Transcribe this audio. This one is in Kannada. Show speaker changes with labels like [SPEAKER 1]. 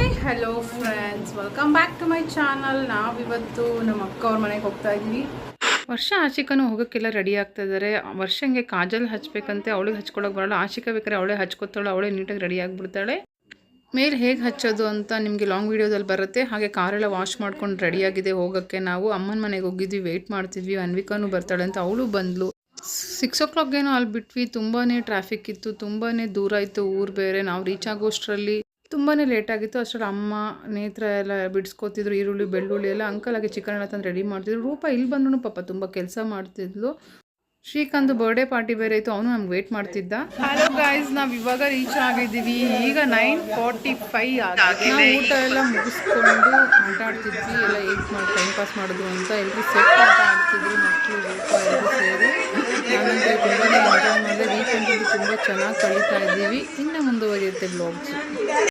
[SPEAKER 1] Hi hello friends, welcome back to my channel. ನಾವಿವತ್ತು ನಮ್ಮ ಅಕ್ಕ ಅವ್ರ ಮನೆಗೆ ಹೋಗ್ತಾ ಇದ್ವಿ. ವರ್ಷ ಆಶಿಕನೂ ಹೋಗೋಕ್ಕೆಲ್ಲ ರೆಡಿ ಆಗ್ತಾ ಇದ್ದಾರೆ. ವರ್ಷಂಗೆ ಕಾಜಲ್ ಹಚ್ಬೇಕಂತೆ, ಅವಳಿಗೆ ಹಚ್ಕೊಳಕ್ಕೆ ಬರಲ್ಲ. ಆಶಿಕ ಬೇಕಾದ್ರೆ ಅವಳೇ ಹಚ್ಕೊತಾಳೆ, ಅವಳೇ ನೀಟಾಗಿ ರೆಡಿ ಆಗಿಬಿಡ್ತಾಳೆ. ಮೇಲೆ ಹೇಗೆ ಹಚ್ಚೋದು ಅಂತ ನಿಮಗೆ ಲಾಂಗ್ ವೀಡಿಯೋದಲ್ಲಿ ಬರುತ್ತೆ. ಹಾಗೆ ಕಾರೆಲ್ಲ ವಾಶ್ ಮಾಡ್ಕೊಂಡು ರೆಡಿಯಾಗಿದೆ ಹೋಗೋಕ್ಕೆ. ನಾವು ಅಮ್ಮನ ಮನೆಗೆ ಹೋಗಿದ್ವಿ, ವೆಯ್ಟ್ ಮಾಡ್ತಿದ್ವಿ. ಅನ್ವಿಕಾನು ಬರ್ತಾಳೆ ಅಂತ ಅವಳು ಬಂದಳು. 6 o'clock ಏನೋ ಅಲ್ಲಿ ಬಿಟ್ವಿ. ತುಂಬಾ ಟ್ರಾಫಿಕ್ ಇತ್ತು, ತುಂಬಾ ದೂರ ಇತ್ತು ಊರು ಬೇರೆ. ನಾವು ರೀಚ್ ಆಗೋಷ್ಟರಲ್ಲಿ ತುಂಬಾ ಲೇಟ್ ಆಗಿತ್ತು. ಅಷ್ಟರಲ್ಲಿ ಅಮ್ಮ ನೇತ್ರ ಎಲ್ಲ ಬಿಡಿಸ್ಕೋತಿದ್ರು, ಈರುಳ್ಳಿ ಬೆಳ್ಳುಳ್ಳಿ ಎಲ್ಲ. ಅಂಕಲ್ ಆಗಿ ಚಿಕನ್ ಎಲ್ಲ ತಂದು ರೆಡಿ ಮಾಡ್ತಿದ್ರು. ರೂಪ ಇಲ್ಲಿ ಬಂದ್ರು ಪಾಪ ತುಂಬ ಕೆಲಸ ಮಾಡ್ತಿದ್ಲು. ಶ್ರೀಕಾಂತ್ ಬರ್ಡೇ ಪಾರ್ಟಿ ಬೇರೆ ಇತ್ತು, ಅವನು ನಮ್ಗೆ ವೇಟ್ ಮಾಡ್ತಿದ್ದ. ಹಲೋ ಗೈಸ್, ನಾವು ಇವಾಗ ರೀಚ್ ಆಗಿದ್ದೀವಿ. ಈಗ 9:45 ಆಗಿದೆ. ನಾವು ಊಟ ಎಲ್ಲ ಮುಗಿಸ್ಕೊಂಡು ಆಟ ಆಡ್ತಿದ್ವಿ. ಎಲ್ಲ ಟೈಮ್ ಪಾಸ್ ಮಾಡೋದು ಅಂತ ಎಲ್ಲರೂ ಸೆಟ್ ಆಟ ಆಡ್ತಿದ್ವಿ. ಮಕ್ಕಳು ರೂಪ ಎಲ್ಲರೂ ಸೇರಿ ನಾನಂತೂ ತುಂಬಾ ಎಂಜಾಯ್ ಮಾಡಿದೆ. ವೀಕೆಂಡಲ್ಲಿ ತುಂಬ ಚೆನ್ನಾಗಿ ಕಳೀತಾ ಇದ್ದೀವಿ. ಇನ್ನು ಮುಂದುವರಿಯುತ್ತೆ ಬ್ಲಾಗ್ಸ್.